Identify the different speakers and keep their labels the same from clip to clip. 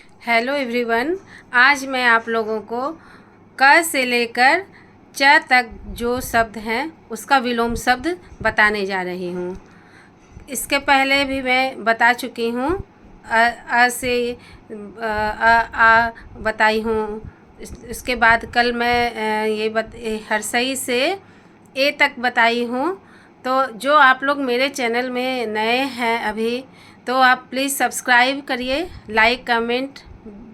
Speaker 1: Hello everyone. आज मैं आप लोगों को क से लेकर च तक जो शब्द हैं उसका विलोम शब्द बताने जा रही हूँ। इसके पहले भी मैं बता चुकी हूँ। अ से आ बताई हूँ। इसके बाद कल मैं हरसई से ए तक बताई हूँ। तो जो आप लोग मेरे चैनल में नए हैं अभी, तो आप प्लीज़ सब्सक्राइब करिए, लाइक कमेंट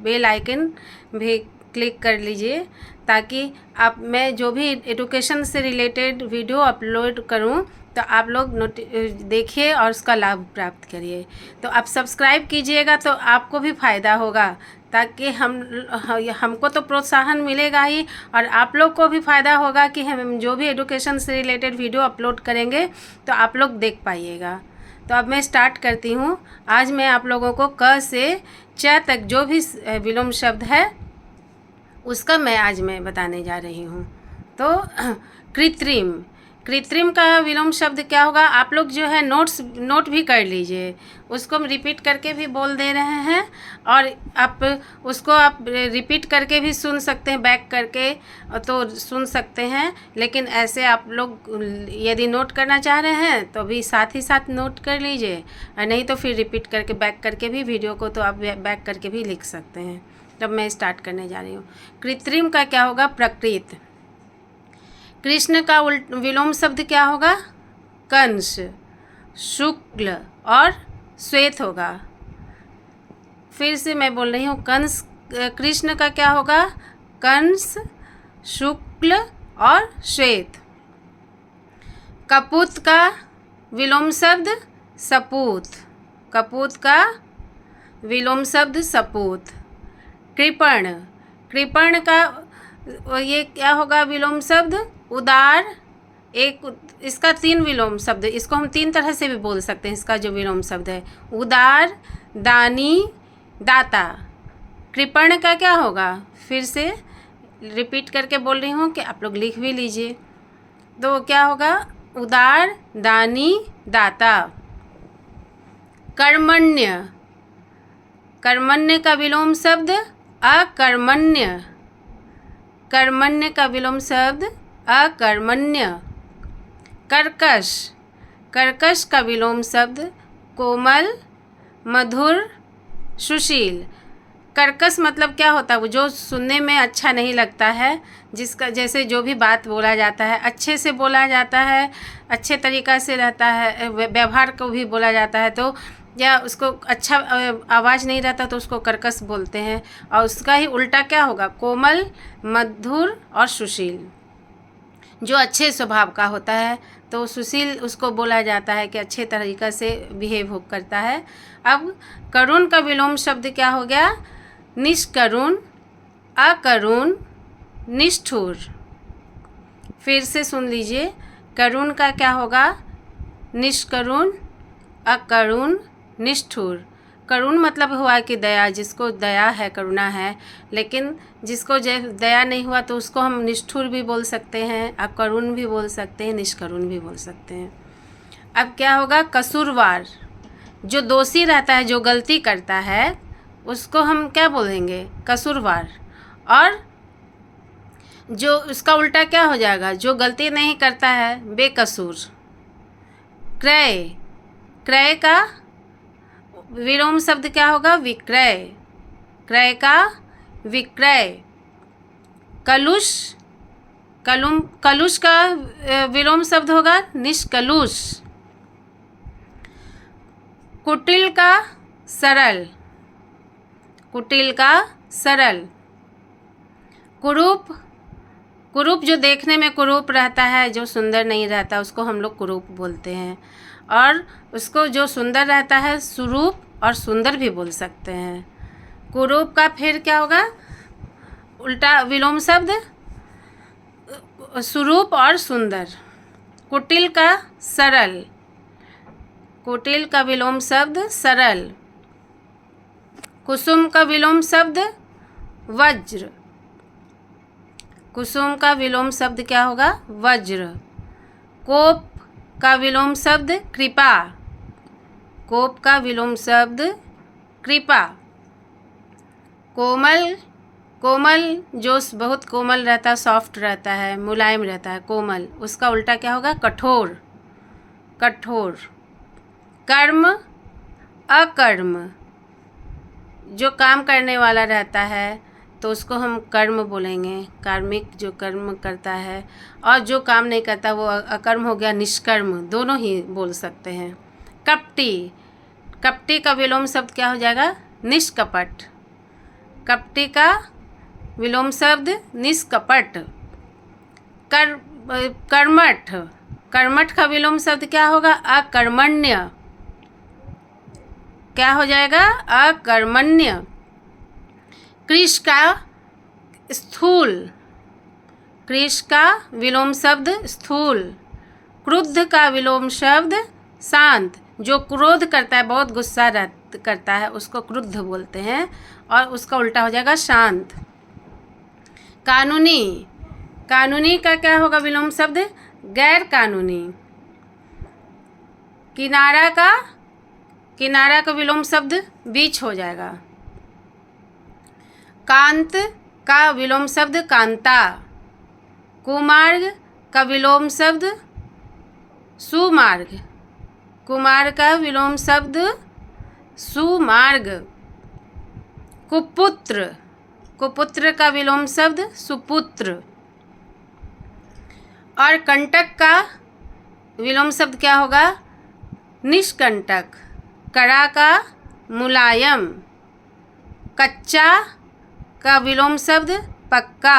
Speaker 1: बेल आइकन भी क्लिक कर लीजिए, ताकि आप मैं जो भी एजुकेशन से रिलेटेड वीडियो अपलोड करूं तो आप लोग देखिए और उसका लाभ प्राप्त करिए। तो आप सब्सक्राइब कीजिएगा तो आपको भी फ़ायदा होगा, ताकि हमको तो प्रोत्साहन मिलेगा ही और आप लोग को भी फ़ायदा होगा कि हम जो भी एजुकेशन से रिलेटेड वीडियो अपलोड करेंगे तो आप लोग देख पाइएगा। तो अब मैं स्टार्ट करती हूँ। आज मैं आप लोगों को क से च तक जो भी विलोम शब्द है उसका आज मैं बताने जा रही हूँ। तो कृत्रिम, कृत्रिम का विलोम शब्द क्या होगा? आप लोग जो है नोट भी कर लीजिए। उसको हम रिपीट करके भी बोल दे रहे हैं और आप रिपीट करके भी सुन सकते हैं, बैक करके तो सुन सकते हैं। लेकिन ऐसे आप लोग यदि नोट करना चाह रहे हैं तो भी साथ ही साथ नोट कर लीजिए, और नहीं तो फिर रिपीट करके बैक करके भी वीडियो को तो आप बैक करके भी लिख सकते हैं। तब मैं स्टार्ट करने जा रही हूँ। कृत्रिम का क्या होगा? प्रकृत। कृष्ण का विलोम शब्द क्या होगा? कंस। शुक्ल और श्वेत होगा। फिर से मैं बोल रही हूँ, कृष्ण का क्या होगा? कंस, शुक्ल और श्वेत। कपूत का विलोम शब्द सपूत। कपूत का विलोम शब्द सपूत। कृपण, कृपण का ये क्या होगा विलोम शब्द? उदार। इसका 3 विलोम शब्द, इसको हम 3 तरह से भी बोल सकते हैं। इसका जो विलोम शब्द है उदार, दानी, दाता। कृपण का क्या होगा? फिर से रिपीट करके बोल रही हूँ कि आप लोग लिख भी लीजिए। तो क्या होगा? उदार, दानी, दाता। कर्मण्य, कर्मण्य का विलोम शब्द अकर्मण्य। कर्मण्य का विलोम शब्द अकर्मण्य। कर्कश, कर्कश का विलोम शब्द कोमल, मधुर, सुशील। कर्कश मतलब क्या होता है? वो जो सुनने में अच्छा नहीं लगता है, जिसका जैसे जो भी बात बोला जाता है अच्छे से बोला जाता है, अच्छे तरीक़ा से रहता है, व्यवहार को भी बोला जाता है, तो या उसको अच्छा आवाज़ नहीं रहता तो उसको कर्कश बोलते हैं। और उसका ही उल्टा क्या होगा? कोमल, मधुर और सुशील। जो अच्छे स्वभाव का होता है तो सुशील उसको बोला जाता है कि अच्छे तरीक़ा से बिहेव करता है। अब करुण का विलोम शब्द क्या हो गया? निष्करुण, अकरुण, निष्ठुर। फिर से सुन लीजिए, करुण का क्या होगा? निष्करुण, अकरुण, निष्ठुर। करुण मतलब हुआ कि दया, जिसको दया है, करुणा है। लेकिन जिसको दया नहीं हुआ तो उसको हम निष्ठुर भी बोल सकते हैं, अकरुण भी बोल सकते हैं, निष्करुण भी बोल सकते हैं। अब क्या होगा? कसूरवार, जो दोषी रहता है, जो गलती करता है, उसको हम क्या बोलेंगे? कसूरवार। और जो उसका उल्टा क्या हो जाएगा? जो गलती नहीं करता है, बेकसूर। क्रय, क्रय का विलोम शब्द क्या होगा? विक्रय। क्रय का विक्रय। कलुष, कलुष का विलोम शब्द होगा निष्कलुष। कुटिल का सरल, कुटिल का सरल। कुरूप, कुरूप जो देखने में कुरूप रहता है, जो सुंदर नहीं रहता, उसको हम लोग कुरूप बोलते हैं। और उसको जो सुंदर रहता है सुरूप और सुंदर भी बोल सकते हैं। कुरूप का फिर क्या होगा? उल्टा विलोम शब्द सुरूप और सुंदर। कुटिल का सरल, कुटिल का विलोम शब्द सरल। कुसुम का विलोम शब्द वज्र। कुसुम का विलोम शब्द क्या होगा? वज्र। कोप का विलोम शब्द कृपा। कोप का विलोम शब्द कृपा। कोमल, कोमल जो बहुत कोमल रहता है, सॉफ्ट रहता है, मुलायम रहता है, कोमल, उसका उल्टा क्या होगा? कठोर, कठोर। कर्म, अकर्म, जो काम करने वाला रहता है तो उसको हम कर्म बोलेंगे, कार्मिक जो कर्म करता है, और जो काम नहीं करता वो अकर्म हो गया, निष्कर्म, दोनों ही बोल सकते हैं। कपटी, कपटी का विलोम शब्द क्या हो जाएगा? निष्कपट। कपटी का विलोम शब्द निष्कपट। कर्मठ, कर्मठ का विलोम शब्द क्या होगा? अकर्मण्य। क्या हो जाएगा? अकर्मण्य। कृश का स्थूल, कृश का विलोम शब्द स्थूल। क्रुद्ध का विलोम शब्द शांत, जो क्रोध करता है, बहुत गुस्सा करता है, उसको क्रुद्ध बोलते हैं, और उसका उल्टा हो जाएगा शांत। कानूनी, कानूनी का क्या होगा विलोम शब्द? गैर कानूनी। किनारा का, किनारा का विलोम शब्द बीच हो जाएगा। कांत का विलोम शब्द कांता। कुमार्ग का विलोम शब्द सुमार्ग, कुमार का विलोम शब्द सुमार्ग। कुपुत्र, कुपुत्र का विलोम शब्द सुपुत्र। और कंटक का विलोम शब्द क्या होगा? निष्कंटक। कड़ा का मुलायम। कच्चा का विलोम शब्द पक्का।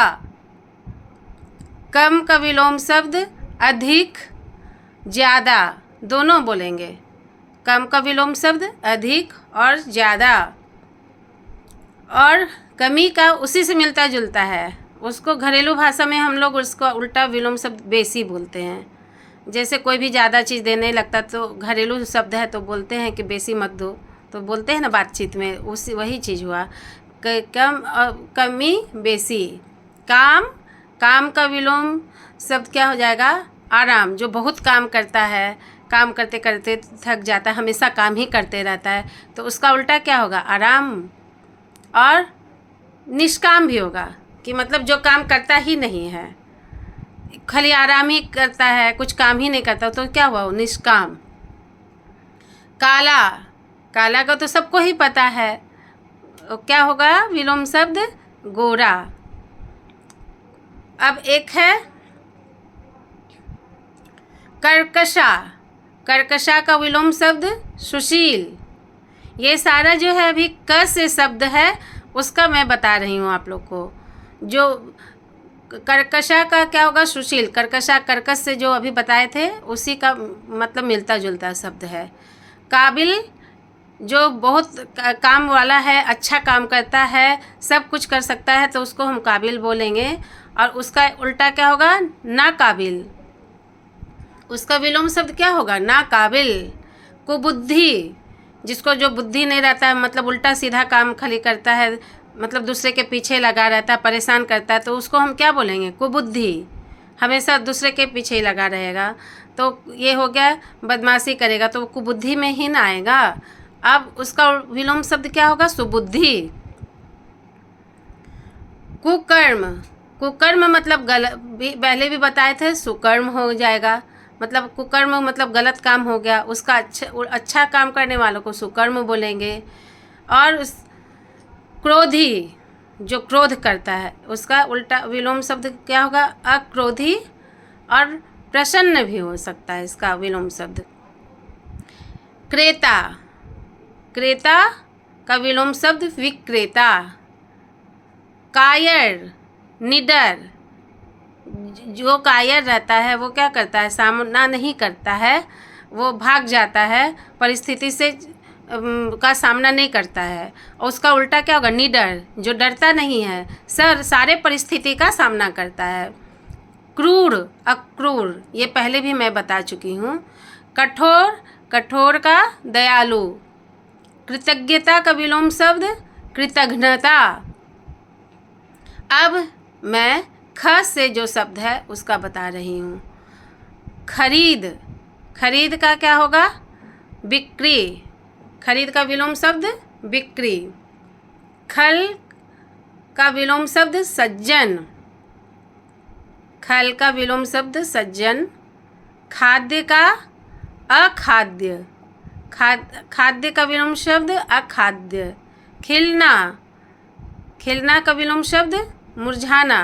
Speaker 1: कम का विलोम शब्द अधिक, ज़्यादा, दोनों बोलेंगे। कम का विलोम शब्द अधिक और ज़्यादा। और कमी का उसी से मिलता जुलता है, उसको घरेलू भाषा में हम लोग उसका उल्टा विलोम शब्द बेसी बोलते हैं। जैसे कोई भी ज़्यादा चीज़ देने लगता तो घरेलू शब्द है तो बोलते हैं कि बेसी मत दो, तो बोलते हैं ना बातचीत में, उसी वही चीज़ हुआ। कम, कमी, बेसी। काम, काम का विलोम शब्द क्या हो जाएगा? आराम, जो बहुत काम करता है, काम करते करते थक जाता है, हमेशा काम ही करते रहता है, तो उसका उल्टा क्या होगा? आराम। और निष्काम भी होगा, कि मतलब जो काम करता ही नहीं है, खाली आराम ही करता है, कुछ काम ही नहीं करता, तो क्या हुआ? निष्काम। काला, काला का तो सबको ही पता है, क्या होगा विलोम शब्द? गोरा। अब एक है कर्कशा, कर्कशा का विलोम शब्द सुशील। ये सारा जो है अभी क से शब्द है उसका मैं बता रही हूँ आप लोग को। जो कर्कशा का क्या होगा? सुशील। कर्कशा कर्कश से जो अभी बताए थे उसी का मतलब मिलता जुलता शब्द है। काबिल, जो बहुत काम वाला है, अच्छा काम करता है, सब कुछ कर सकता है, तो उसको हम काबिल बोलेंगे। और उसका उल्टा क्या होगा? नाकाबिल। उसका विलोम शब्द क्या होगा? नाकाबिल। कुबुद्धि, जिसको जो बुद्धि नहीं रहता है, मतलब उल्टा सीधा काम खाली करता है, मतलब दूसरे के पीछे लगा रहता है, परेशान करता है, तो उसको हम क्या बोलेंगे? कुबुद्धि। हमेशा दूसरे के पीछे ही लगा रहेगा, तो ये हो गया बदमाशी करेगा, तो कुबुद्धि में ही ना आएगा। अब उसका विलोम शब्द क्या होगा? सुबुद्धि। कुकर्म, कुकर्म मतलब गलत, पहले भी बताए थे, सुकर्म हो जाएगा। मतलब कुकर्म मतलब गलत काम हो गया, उसका अच्छा काम करने वालों को सुकर्म बोलेंगे। और क्रोधी, जो क्रोध करता है, उसका उल्टा विलोम शब्द क्या होगा? अक्रोधी। और प्रसन्न भी हो सकता है इसका विलोम शब्द। क्रेता, क्रेता का विलोम शब्द विक्रेता। कायर, निडर, जो कायर रहता है वो क्या करता है? सामना नहीं करता है, वो भाग जाता है, परिस्थिति से का सामना नहीं करता है। और उसका उल्टा क्या होगा? निडर, जो डरता नहीं है, सारे परिस्थिति का सामना करता है। क्रूर, अक्रूर, ये पहले भी मैं बता चुकी हूँ। कठोर, कठोर का दयालु। कृतज्ञता का विलोम शब्द कृतघ्नता। अब मैं ख से जो शब्द है उसका बता रही हूँ। खरीद, खरीद का क्या होगा? बिक्री। खरीद का विलोम शब्द बिक्री। खल, का विलोम शब्द सज्जन, खल का विलोम शब्द सज्जन। खाद्य का अखाद्य, खाद्य का विलोम शब्द अखाद्य। खिलना, खिलना का विलोम शब्द मुरझाना।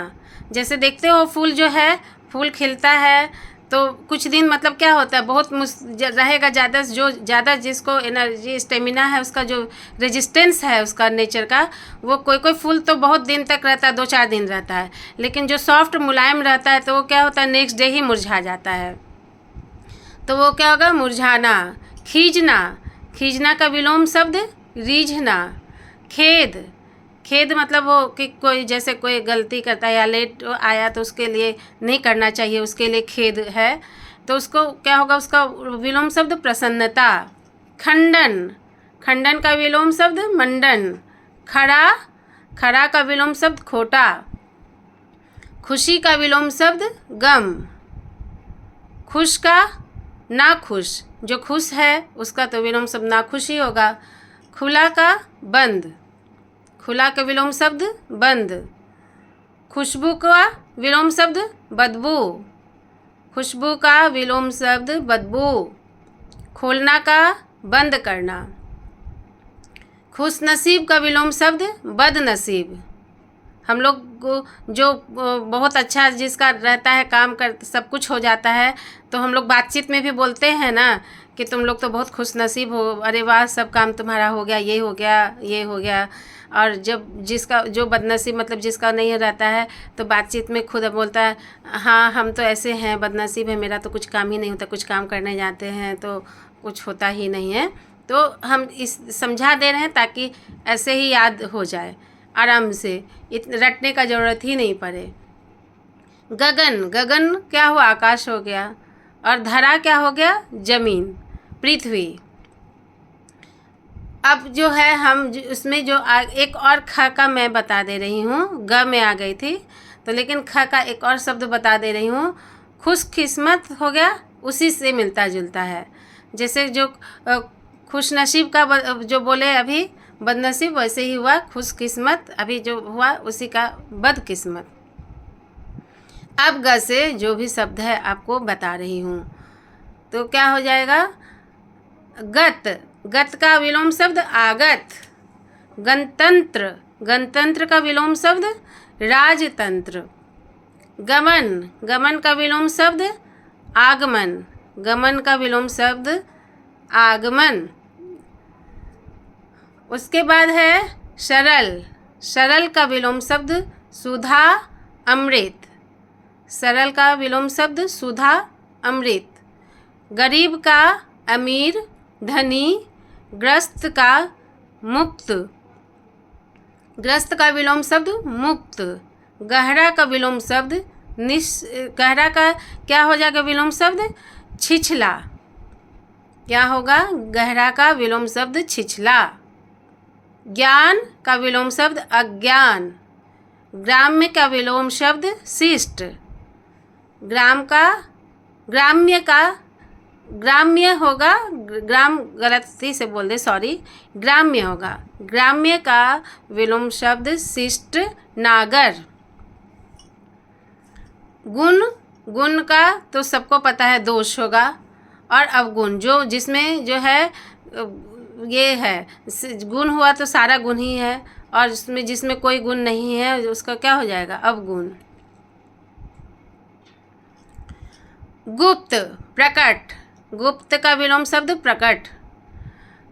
Speaker 1: जैसे देखते हो फूल जो है, फूल खिलता है तो कुछ दिन मतलब क्या होता है, बहुत रहेगा ज़्यादा, जो ज़्यादा जिसको एनर्जी स्टेमिना है, उसका जो रेजिस्टेंस है उसका नेचर का, वो कोई कोई फूल तो बहुत दिन तक रहता है, 2-4 दिन रहता है। लेकिन जो सॉफ्ट मुलायम रहता है तो वो क्या होता है, नेक्स्ट डे ही मुरझा जाता है। तो वो क्या होगा, मुरझाना। खींचना, खींचना का विलोम शब्द रीझना। खेद, खेद मतलब वो कि कोई जैसे कोई गलती करता है या लेट आया तो उसके लिए नहीं करना चाहिए, उसके लिए खेद है, तो उसको क्या होगा, उसका विलोम शब्द प्रसन्नता। खंडन, खंडन का विलोम शब्द मंडन। खड़ा, खड़ा का विलोम शब्द खोटा। खुशी का विलोम शब्द गम। खुश का नाखुश, जो खुश है उसका तो विलोम शब्द नाखुश ही होगा। खुला का बंद, खुला का विलोम शब्द बंद। खुशबू का विलोम शब्द बदबू, खुशबू का विलोम शब्द बदबू। खोलना का बंद करना। खुशनसीब का विलोम शब्द बदनसीब। हम लोग जो बहुत अच्छा जिसका रहता है, काम कर सब कुछ हो जाता है, तो हम लोग बातचीत में भी बोलते हैं ना कि तुम लोग तो बहुत खुशनसीब हो, अरे वाह सब काम तुम्हारा हो गया, ये हो गया, ये हो गया। और जब जिसका जो बदनसीब मतलब जिसका नहीं रहता है तो बातचीत में खुद बोलता है, हाँ हम तो ऐसे हैं, बदनसीब है, मेरा तो कुछ काम ही नहीं होता, कुछ काम करने जाते हैं तो कुछ होता ही नहीं है। तो हम इस समझा दे रहे हैं ताकि ऐसे ही याद हो जाए आराम से, रटने का ज़रूरत ही नहीं पड़े। गगन, गगन क्या हुआ, आकाश हो गया। और धरा क्या हो गया, जमीन, पृथ्वी। अब जो है हम उसमें जो एक और ख का मैं बता दे रही हूँ, ग में आ गई थी तो, लेकिन ख का एक और शब्द बता दे रही हूँ। खुशकिस्मत हो गया, उसी से मिलता जुलता है। जैसे जो खुशनसीब का जो बोले अभी बदनसीब, वैसे ही हुआ खुशकिस्मत, अभी जो हुआ उसी का बदकिस्मत। अब ग से जो भी शब्द है आपको बता रही हूँ, तो क्या हो जाएगा, गत, गत का विलोम शब्द आगत। गणतंत्र, गणतंत्र का विलोम शब्द राजतंत्र। गमन, गमन का विलोम शब्द आगमन, गमन का विलोम शब्द आगमन। उसके बाद है सरल, सरल का विलोम शब्द सुधा अमृत, सरल का विलोम शब्द सुधा अमृत। गरीब का अमीर, धनी। ग्रस्त का मुक्त, ग्रस्त का विलोम शब्द मुक्त। गहरा का विलोम शब्द गहरा का क्या हो जाएगा विलोम शब्द, छिछला। क्या होगा, गहरा का विलोम शब्द छिछला। ज्ञान का विलोम शब्द अज्ञान। ग्राम्य का विलोम शब्द शिष्ट। ग्राम्य का, ग्राम्य होगा, ग्राम गलती से बोल दे, सॉरी, ग्राम्य होगा। ग्राम्य का विलोम शब्द शिष्ट नागर। गुण, गुण का तो सबको पता है दोष होगा। और अवगुण जो जिसमें जो है ये है, गुण हुआ तो सारा गुण ही है, और जिसमें कोई गुण नहीं है उसका क्या हो जाएगा, अवगुण। गुप्त, प्रकट। गुप्त का विलोम शब्द प्रकट।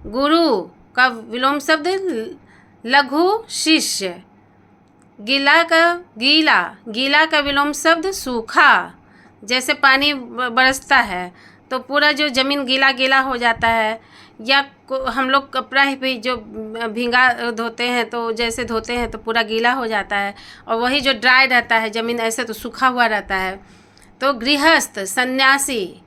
Speaker 1: गुरु का विलोम शब्द लघु शिष्य। गीला का गीला, गीला का विलोम शब्द सूखा। जैसे पानी बरसता है तो पूरा जो ज़मीन गीला गीला हो जाता है, या हम लोग कपड़ा ही भी जो भींगा धोते हैं तो जैसे धोते हैं तो पूरा गीला हो जाता है, और वही जो ड्राई रहता है ज़मीन ऐसे तो सूखा हुआ रहता है। तो गृहस्थ, सन्यासी।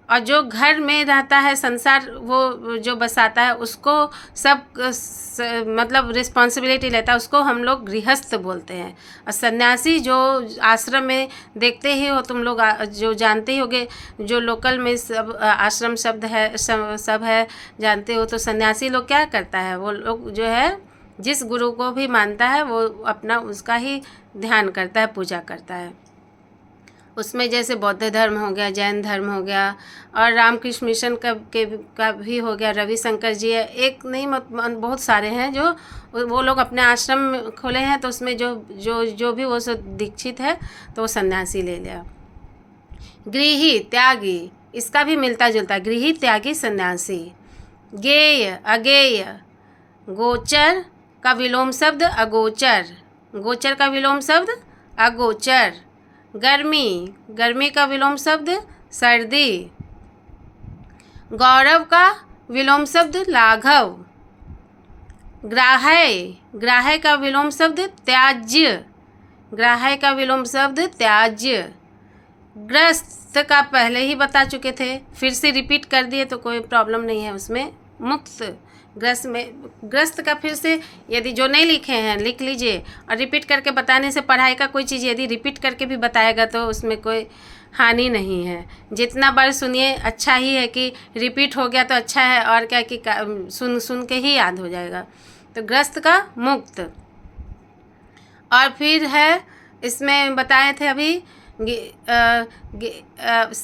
Speaker 1: और जो घर में रहता है, संसार वो जो बसाता है, उसको सब मतलब रिस्पॉन्सिबिलिटी लेता है, उसको हम लोग गृहस्थ बोलते हैं। और सन्यासी जो आश्रम में देखते ही हो तुम लोग, जो जानते ही होगे, जो लोकल में सब आश्रम शब्द है सब है जानते हो, तो सन्यासी लोग क्या करता है, वो लोग जो है जिस गुरु को भी मानता है वो अपना उसका ही ध्यान करता है, पूजा करता है। उसमें जैसे बौद्ध धर्म हो गया, जैन धर्म हो गया और रामकृष्ण मिशन का भी हो गया, रविशंकर जी है, एक नहीं बहुत सारे हैं जो वो लोग अपने आश्रम खोले हैं। तो उसमें जो भी वो सब दीक्षित है तो वो सन्यासी ले लिया। गृही त्यागी, इसका भी मिलता जुलता, गृही त्यागी सन्यासी। गेय अगेय, गोचर का विलोम शब्द अगोचर, गोचर का विलोम शब्द अगोचर। गर्मी, गर्मी का विलोम शब्द सर्दी। गौरव का विलोम शब्द लाघव। ग्राह्य, ग्राह्य का विलोम शब्द त्याज्य, ग्राह्य का विलोम शब्द त्याज्य। ग्रस्त का पहले ही बता चुके थे, फिर से रिपीट कर दिए तो कोई प्रॉब्लम नहीं है उसमें। मुक्त, ग्रस्त में, ग्रस्त का फिर से यदि जो नहीं लिखे हैं लिख लीजिए, और रिपीट करके बताने से पढ़ाई का कोई चीज़ यदि रिपीट करके भी बताएगा तो उसमें कोई हानि नहीं है। जितना बार सुनिए अच्छा ही है, कि रिपीट हो गया तो अच्छा है, और क्या कि सुन के ही याद हो जाएगा। तो ग्रस्त का मुक्त। और फिर है इसमें बताए थे अभी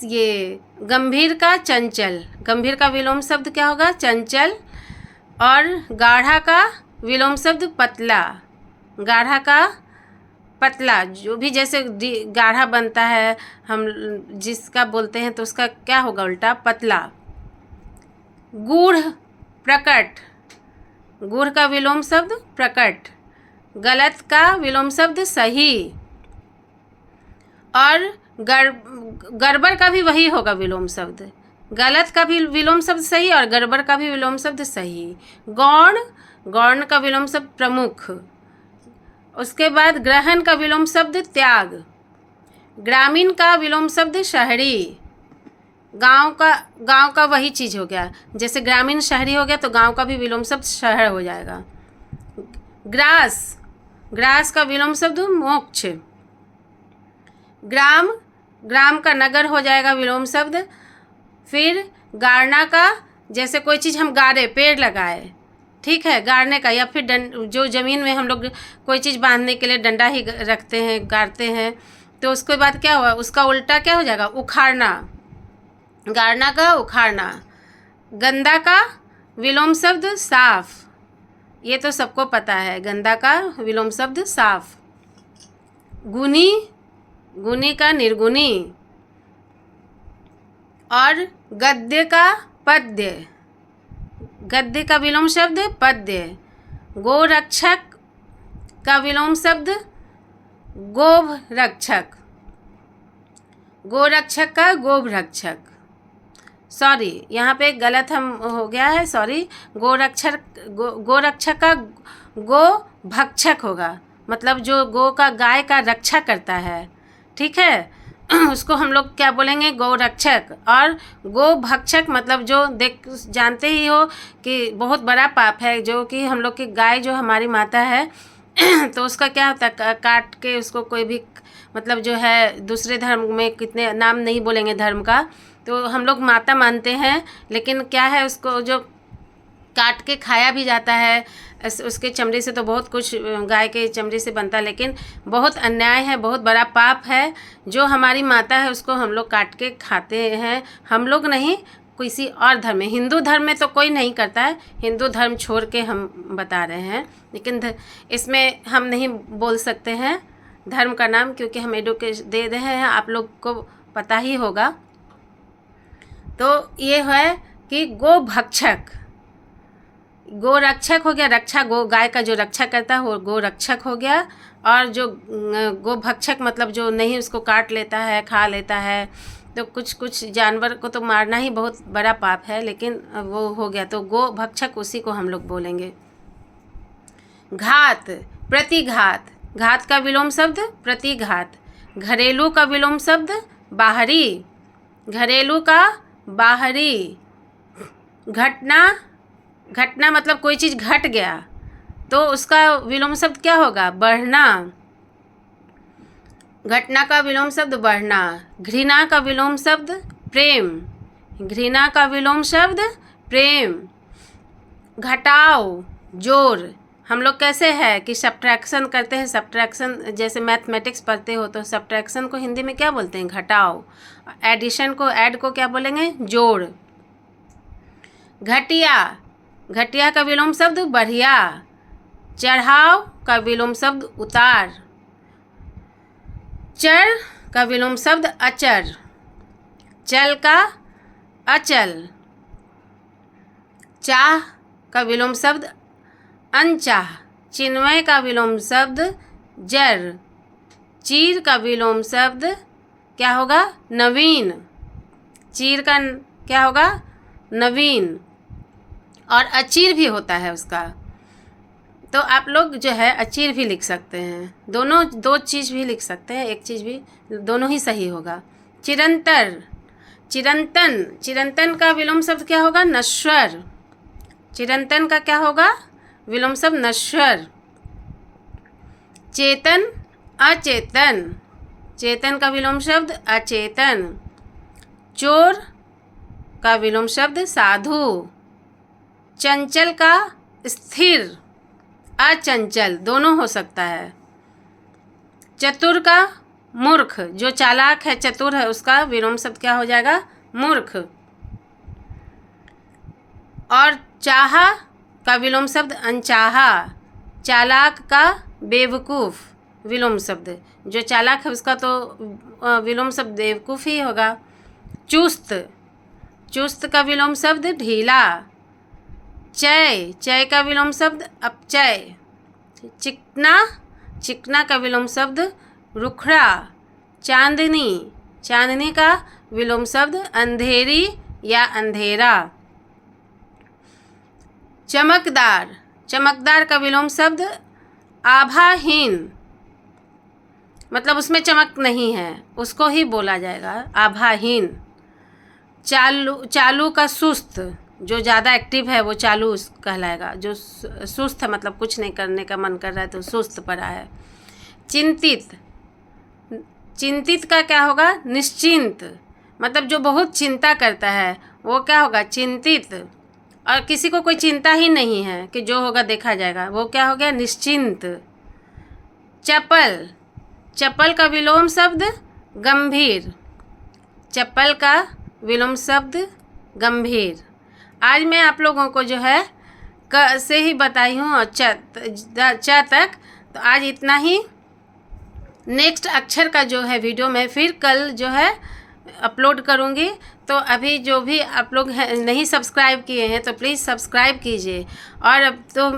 Speaker 1: ये गंभीर का चंचल, गंभीर का विलोम शब्द क्या होगा? चंचल। और गाढ़ा का विलोम शब्द पतला, गाढ़ा का पतला, जो भी जैसे गाढ़ा बनता है हम जिसका बोलते हैं तो उसका क्या होगा उल्टा? पतला। गूढ़ प्रकट, गूढ़ का विलोम शब्द प्रकट। गलत का विलोम शब्द सही। और गड़बड़ का भी वही होगा विलोम शब्द, गलत का भी विलोम शब्द सही और गड़बड़ का भी विलोम शब्द सही। गौण, गौण का विलोम शब्द प्रमुख। उसके बाद ग्रहण का विलोम शब्द त्याग। ग्रामीण का विलोम शब्द शहरी। गांव का वही चीज़ हो गया, जैसे ग्रामीण शहरी हो गया तो गांव का भी विलोम शब्द शहर हो जाएगा। ग्रास, ग्रास का विलोम शब्द मोक्ष। ग्राम, ग्राम का नगर हो जाएगा विलोम शब्द। फिर गाड़ना का, जैसे कोई चीज़ हम गाड़े, पेड़ लगाए, ठीक है, गाड़ने का। या फिर जो ज़मीन में हम लोग कोई चीज़ बांधने के लिए डंडा ही रखते हैं, गाड़ते हैं, तो उसके बाद क्या हुआ? उसका उल्टा क्या हो जाएगा? उखाड़ना। गाड़ना का उखाड़ना। गंदा का विलोम शब्द साफ, ये तो सबको पता है, गंदा का विलोम शब्द साफ। गुनी, गुनी का निर्गुणी। और गद्य का पद्य, गद्य का विलोम शब्द पद्य। गोरक्षक का विलोम शब्द गोभ रक्षक, गोरक्षक का गोभ रक्षक। सॉरी, यहाँ पे गलत हम हो गया है, सॉरी। गोरक्षक का गो भक्षक होगा, मतलब जो गो का, गाय का रक्षा करता है, ठीक है, उसको हम लोग क्या बोलेंगे? गोरक्षक। और गो भक्षक मतलब जो जानते ही हो कि बहुत बड़ा पाप है, जो कि हम लोग की गाय जो हमारी माता है तो उसका क्या होता है? काट के उसको कोई भी, मतलब जो है दूसरे धर्म में कितने नाम नहीं बोलेंगे धर्म का, तो हम लोग माता मानते हैं, लेकिन क्या है उसको जो काट के खाया भी जाता है। उसके चमड़े से तो बहुत कुछ गाय के चमड़े से बनता है, लेकिन बहुत अन्याय है, बहुत बड़ा पाप है। जो हमारी माता है उसको हम लोग काट के खाते हैं। हम लोग नहीं, किसी और धर्म में, हिंदू धर्म में तो कोई नहीं करता है, हिंदू धर्म छोड़ के हम बता रहे हैं, लेकिन इसमें हम नहीं बोल सकते हैं धर्म का नाम, क्योंकि हम एडुकेशन दे रहे हैं, आप लोग को पता ही होगा। तो ये है कि गो भक्षक, गो रक्षक हो गया, रक्षा गो गाय का जो रक्षा करता है वो गो रक्षक हो गया। और जो गो भक्षक मतलब जो नहीं उसको काट लेता है, खा लेता है, तो कुछ जानवर को तो मारना ही बहुत बड़ा पाप है, लेकिन वो हो गया, तो गो भक्षक उसी को हम लोग बोलेंगे। घात, प्रतिघात, घात का विलोम शब्द प्रतिघात। घरेलू का विलोम शब्द बाहरी, घरेलू का बाहरी। घटना, घटना मतलब कोई चीज़ घट गया तो उसका विलोम शब्द क्या होगा? बढ़ना। घटना का विलोम शब्द बढ़ना। घृणा का विलोम शब्द प्रेम, घृणा का विलोम शब्द प्रेम। घटाओ, जोर, हम लोग कैसे है कि सब्ट्रैक्शन करते हैं, सब्ट्रैक्शन जैसे मैथमेटिक्स पढ़ते हो तो सब्ट्रैक्शन को हिंदी में क्या बोलते हैं, घटाओ। एडिशन को, ऐड को क्या बोलेंगे, जोड़। घटिया, घटिया का विलोम शब्द बढ़िया। चढ़ाव का विलोम शब्द उतार। चर का विलोम शब्द अचर। चल का अचल। चाह का विलोम शब्द अनचाह। चिन्मय का विलोम शब्द जर। चीर का विलोम शब्द क्या होगा, नवीन। चीर का क्या होगा, नवीन। और अचीर भी होता है उसका, तो आप लोग जो है अचीर भी लिख सकते हैं। दोनों, दो चीज़ भी लिख सकते हैं, एक चीज़ भी, दोनों ही सही होगा। चिरंतर, चिरंतन, चिरंतन का विलोम शब्द क्या होगा, नश्वर। चिरंतन का क्या होगा, विलोम शब्द नश्वर। चेतन, अचेतन। चेतन का विलोम शब्द अचेतन। चोर का विलोम शब्द साधु। चंचल का स्थिर, अचंचल, दोनों हो सकता है। चतुर का मूर्ख, जो चालाक है, चतुर है, उसका विलोम शब्द क्या हो जाएगा, मूर्ख। और चाहा का विलोम शब्द अनचाहा। चालाक का बेवकूफ़, विलोम शब्द, जो चालाक है उसका तो विलोम शब्द बेवकूफ़ ही होगा। चुस्त, चुस्त का विलोम शब्द ढीला। चय, चय का विलोम शब्द अपचय। चिकना, चिकना का विलोम शब्द रुखड़ा। चांदनी, चांदनी का विलोम शब्द अंधेरी या अंधेरा। चमकदार, चमकदार का विलोम शब्द आभाहीन, मतलब उसमें चमक नहीं है, उसको ही बोला जाएगा आभाहीन। चालू, चालू का सुस्त, जो ज़्यादा एक्टिव है वो चालू कहलाएगा। जो सुस्त है मतलब कुछ नहीं करने का मन कर रहा है तो सुस्त पड़ा है। चिंतित, चिंतित का क्या होगा, निश्चिंत, मतलब जो बहुत चिंता करता है वो क्या होगा, चिंतित। और किसी को कोई चिंता ही नहीं है कि जो होगा देखा जाएगा, वो क्या हो गया, निश्चिंत। चपल, चप्पल का विलोम शब्द गंभीर। चप्पल का विलोम शब्द गंभीर। आज मैं आप लोगों को जो है क से ही बताई हूँ और च तक, तो आज इतना ही। नेक्स्ट अक्षर का जो है वीडियो मैं फिर कल जो है अपलोड करूँगी। तो अभी जो भी आप लोग नहीं सब्सक्राइब किए हैं तो प्लीज़ सब्सक्राइब कीजिए। और अब तो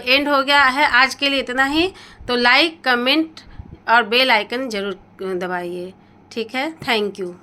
Speaker 1: एंड हो गया है आज के लिए इतना ही। तो लाइक, कमेंट और बेल आइकन ज़रूर दबाइए। ठीक है, थैंक यू।